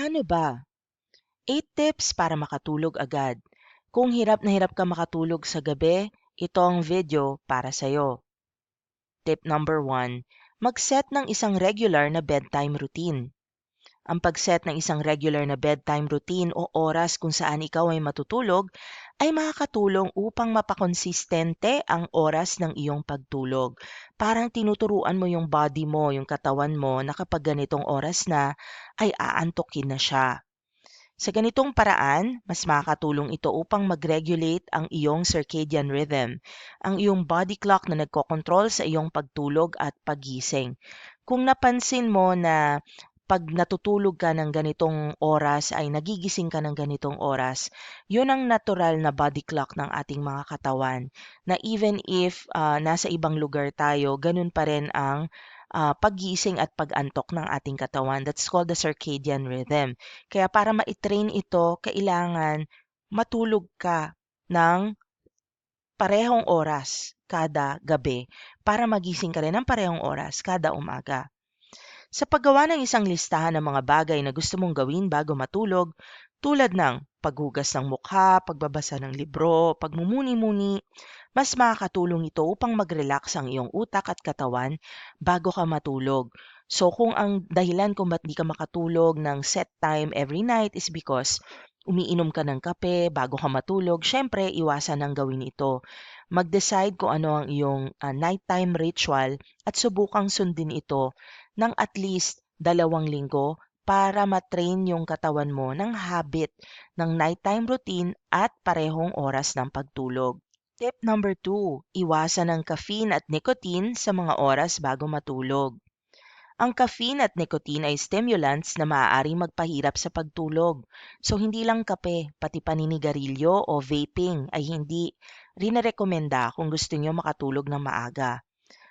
Ano ba? 8 tips para makatulog agad. Kung hirap na hirap ka makatulog sa gabi, ito ang video para sa'yo. Tip number 1, mag-set ng isang regular na bedtime routine. Ang pag-set ng isang regular na bedtime routine o oras kung saan ikaw ay matutulog ay makakatulong upang mapakonsistente ang oras ng iyong pagtulog. Parang tinuturuan mo yung body mo, yung katawan mo na kapag ganitong oras na ay aantukin na siya. Sa ganitong paraan, mas makakatulong ito upang mag-regulate ang iyong circadian rhythm, ang iyong body clock na nagkokontrol sa iyong pagtulog at paggising. Kung napansin mo na pag natutulog ka ng ganitong oras ay nagigising ka ng ganitong oras, yun ang natural na body clock ng ating mga katawan na even if nasa ibang lugar tayo, ganun pa rin ang paggising at pag-antok ng ating katawan. That's called the circadian rhythm. Kaya para ma-train ito, kailangan matulog ka ng parehong oras kada gabi para magising ka rin ng parehong oras kada umaga. Sa paggawa ng isang listahan ng mga bagay na gusto mong gawin bago matulog, tulad ng paghugas ng mukha, pagbabasa ng libro, pagmumuni-muni, mas makakatulong ito upang mag-relax ang iyong utak at katawan bago ka matulog. So kung ang dahilan kung ba't di ka makatulog ng set time every night is because umiinom ka ng kape bago ka matulog, syempre iwasan ang gawin ito. Mag-decide kung ano ang iyong nighttime ritual at subukang sundin ito ng at least 2 linggo para matrain yung katawan mo ng habit ng nighttime routine at parehong oras ng pagtulog. Tip number 2, iwasan ang caffeine at nicotine sa mga oras bago matulog. Ang caffeine at nicotine ay stimulants na maaaring magpahirap sa pagtulog. So hindi lang kape, pati paninigarilyo o vaping ay hindi rinarekomenda kung gusto niyo makatulog ng maaga.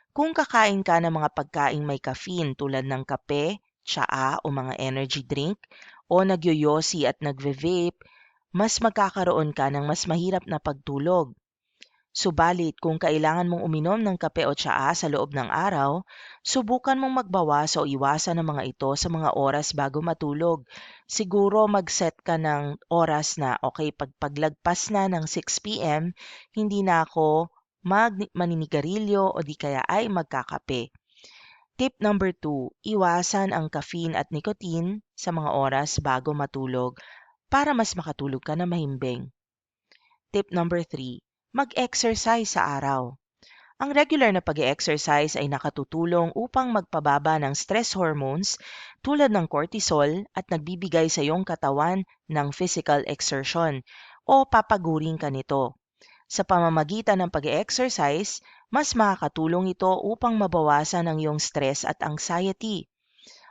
Kung kakain ka ng mga pagkaing may caffeine tulad ng kape, tsaa o mga energy drink, o nagyoyosi at nagve-vape, mas magkakaroon ka ng mas mahirap na pagtulog. Subalit kung kailangan mong uminom ng kape o tsaa sa loob ng araw, subukan mong magbawas o iwasan ang mga ito sa mga oras bago matulog. Siguro mag-set ka ng oras na, okay, pag paglagpas na ng 6 p.m., hindi na ako maninigarilyo o di kaya ay magkakape. Tip number 2, iwasan ang caffeine at nicotine sa mga oras bago matulog para mas makatulog ka na mahimbing. Tip number 3, mag-exercise sa araw. Ang regular na pag-exercise ay nakatutulong upang magpababa ng stress hormones tulad ng cortisol at nagbibigay sa iyong katawan ng physical exertion o papaguring ka nito. Sa pamamagitan ng pag-exercise, mas makakatulong ito upang mabawasan ang iyong stress at anxiety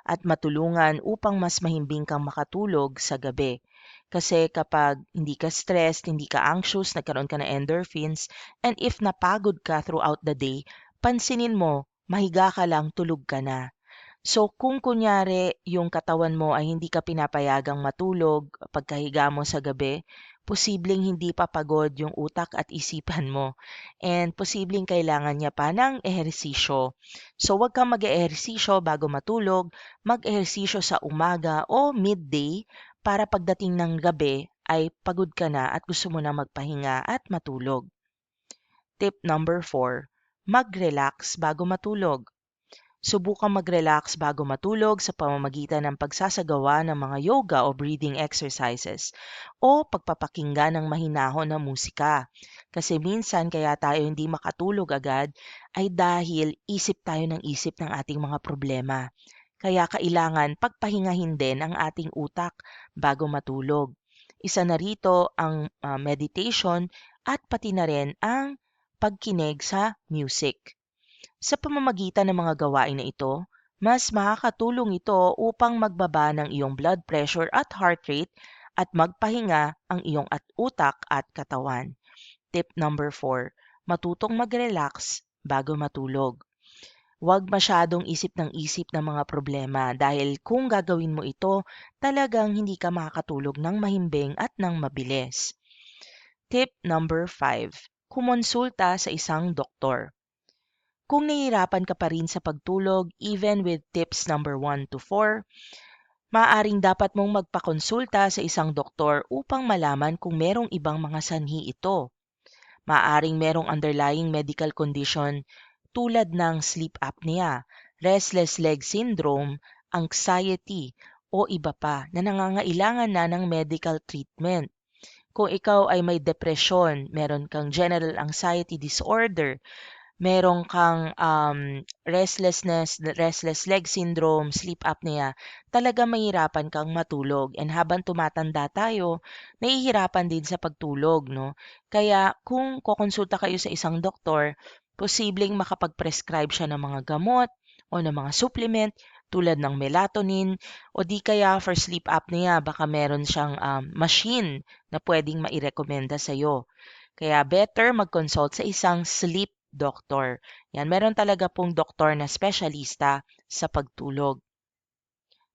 at matulungan upang mas mahimbing kang makatulog sa gabi. Kasi kapag hindi ka stressed, hindi ka anxious, nagkaroon ka ng endorphins, and if napagod ka throughout the day, pansinin mo, mahiga ka lang, tulog ka na. So kung kunyari yung katawan mo ay hindi ka pinapayagang matulog pagkahiga mo sa gabi, posibleng hindi pa pagod yung utak at isipan mo. And posibleng kailangan niya pa ng ehersisyo. So wag kang mag-ehersisyo bago matulog, mag-ehersisyo sa umaga o midday para pagdating ng gabi ay pagod ka na at gusto mo na magpahinga at matulog. Tip number 4, mag-relax bago matulog. Subukang mag-relax bago matulog sa pamamagitan ng pagsasagawa ng mga yoga o breathing exercises o pagpapakinggan ng mahinahon na musika. Kasi minsan kaya tayo hindi makatulog agad ay dahil isip tayo ng isip ng ating mga problema. Kaya kailangan pagpahingahin din ang ating utak bago matulog. Isa na rito ang meditation at pati na rin ang pagkinig sa music. Sa pamamagitan ng mga gawain na ito, mas makakatulong ito upang magbaba ng iyong blood pressure at heart rate at magpahinga ang iyong utak at katawan. Tip number 4, matutong mag-relax bago matulog. Huwag masyadong isip ng isip ng mga problema dahil kung gagawin mo ito, talagang hindi ka makakatulog ng mahimbing at ng mabilis. Tip number 5, kumonsulta sa isang doktor. Kung nahihirapan ka pa rin sa pagtulog, even with tips number 1 to 4, Maaaring dapat mong magpakonsulta sa isang doktor upang malaman kung merong ibang mga sanhi ito. Maaaring merong underlying medical condition tulad ng sleep apnea, restless leg syndrome, anxiety, o iba pa na nangangailangan na ng medical treatment. Kung ikaw ay may depresyon, meron kang general anxiety disorder, meron kang restless leg syndrome, sleep apnea, talaga mahirapan kang matulog. And habang tumatanda tayo, nahihirapan din sa pagtulog, no? Kaya kung kokonsulta kayo sa isang doktor, posibleng makapag-prescribe siya ng mga gamot o ng mga supplement tulad ng melatonin o di kaya for sleep apnea, baka meron siyang machine na pwedeng mairekomenda sa'yo. Kaya better mag-consult sa isang sleep doctor. Yan, meron talaga pong doktor na espesyalista sa pagtulog.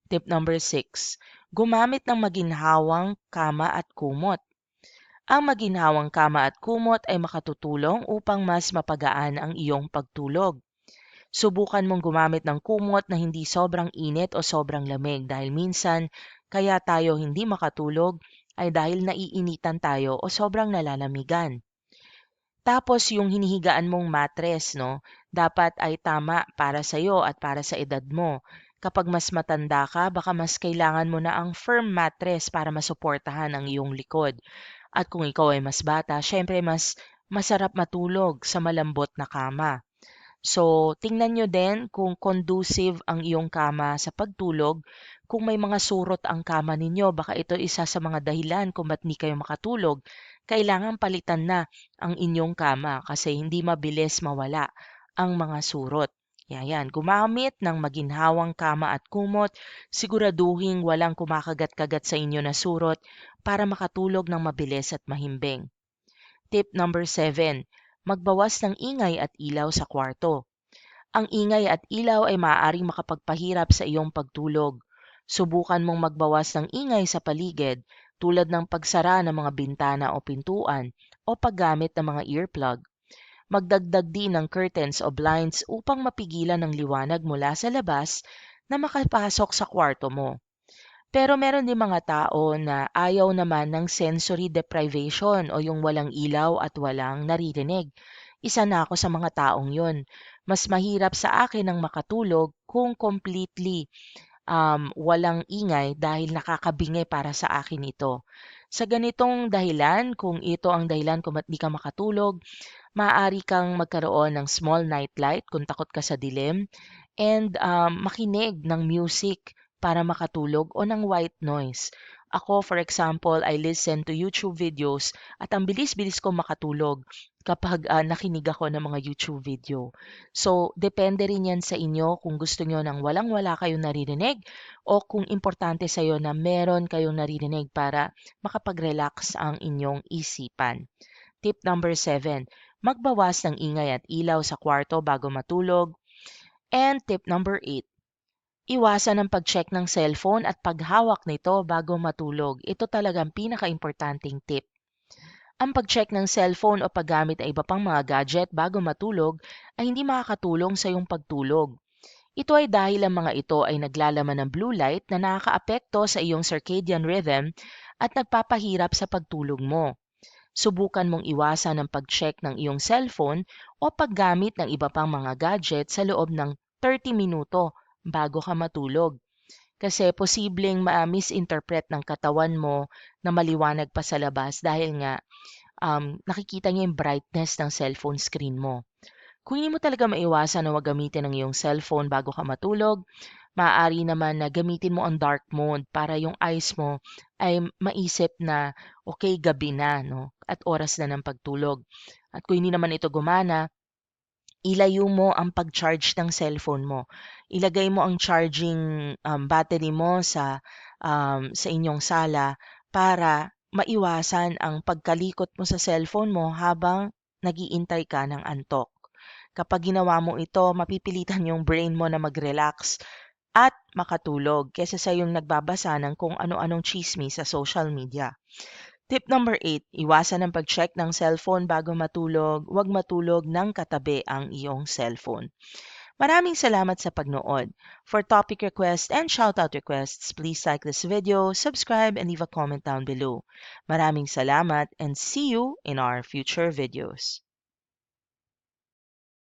Tip number 6, gumamit ng maginhawang kama at kumot. Ang maginhawang kama at kumot ay makatutulong upang mas mapagaan ang iyong pagtulog. Subukan mong gumamit ng kumot na hindi sobrang init o sobrang lamig dahil minsan kaya tayo hindi makatulog ay dahil naiinitan tayo o sobrang nalalamigan. Tapos yung hinihigaan mong mattress 'no, dapat ay tama para sa'yo at para sa edad mo. Kapag mas matanda ka, baka mas kailangan mo na ang firm mattress para masuportahan ang iyong likod. At kung ikaw ay mas bata, syempre mas masarap matulog sa malambot na kama. So, tingnan nyo din kung conducive ang iyong kama sa pagtulog. Kung may mga surot ang kama ninyo, baka ito isa sa mga dahilan kung ba't hindi kayo makatulog. Kailangan palitan na ang inyong kama kasi hindi mabilis mawala ang mga surot. Yan. Gumamit ng maginhawang kama at kumot, siguraduhin walang kumakagat-kagat sa inyo na surot para makatulog ng mabilis at mahimbing. Tip number 7, magbawas ng ingay at ilaw sa kwarto. Ang ingay at ilaw ay maaaring makapagpahirap sa iyong pagtulog. Subukan mong magbawas ng ingay sa paligid tulad ng pagsara ng mga bintana o pintuan o paggamit ng mga earplug. Magdagdag din ng curtains o blinds upang mapigilan ng liwanag mula sa labas na makapasok sa kwarto mo. Pero meron din mga tao na ayaw naman ng sensory deprivation o yung walang ilaw at walang naririnig. Isa na ako sa mga taong yon. Mas mahirap sa akin ang makatulog kung completely walang ingay dahil nakakabingi para sa akin ito. Sa ganitong dahilan, kung ito ang dahilan kung ba't di ka makatulog, maaari kang magkaroon ng small nightlight kung takot ka sa dilim and makinig ng music para makatulog o ng white noise. Ako, for example, I listen to YouTube videos at ang bilis-bilis ko makatulog kapag nakinig ako ng mga YouTube video. So, depende rin yan sa inyo kung gusto nyo ng walang-wala kayong naririnig o kung importante sa iyo na meron kayong naririnig para makapag-relax ang inyong isipan. Tip number 7, magbawas ng ingay at ilaw sa kwarto bago matulog. And tip number 8, iwasan ang pag-check ng cellphone at paghawak nito bago matulog. Ito talagang pinaka-importanting tip. Ang pag-check ng cellphone o paggamit ng iba pang mga gadget bago matulog ay hindi makakatulong sa iyong pagtulog. Ito ay dahil ang mga ito ay naglalaman ng blue light na nakakaapekto sa iyong circadian rhythm at nagpapahirap sa pagtulog mo. Subukan mong iwasan ang pag-check ng iyong cellphone o paggamit ng iba pang mga gadget sa loob ng 30 minuto bago ka matulog. Kasi posibleng ma-misinterpret ng katawan mo na maliwanag pa sa labas dahil nga nakikita niya yung brightness ng cellphone screen mo. Kung hindi mo talaga maiwasan na huwag gamitin ang iyong cellphone bago ka matulog, maaari naman na gamitin mo ang dark mode para yung eyes mo ay maisip na okay, gabi na, no? At oras na ng pagtulog. At kung hindi naman ito gumana, ilayo mo ang pag-charge ng cellphone mo. Ilagay mo ang charging battery mo sa inyong sala para maiwasan ang pagkalikot mo sa cellphone mo habang nagiintay ka ng antok. Kapag ginawa mo ito, mapipilitan yung brain mo na mag-relax at makatulog kaysa sa yung nagbabasa ng kung ano-anong chismis sa social media. Tip number 8, iwasan ang pag-check ng cellphone bago matulog. Huwag matulog ng katabi ang iyong cellphone. Maraming salamat sa pagnood. For topic requests and shoutout requests, please like this video, subscribe, and leave a comment down below. Maraming salamat and see you in our future videos.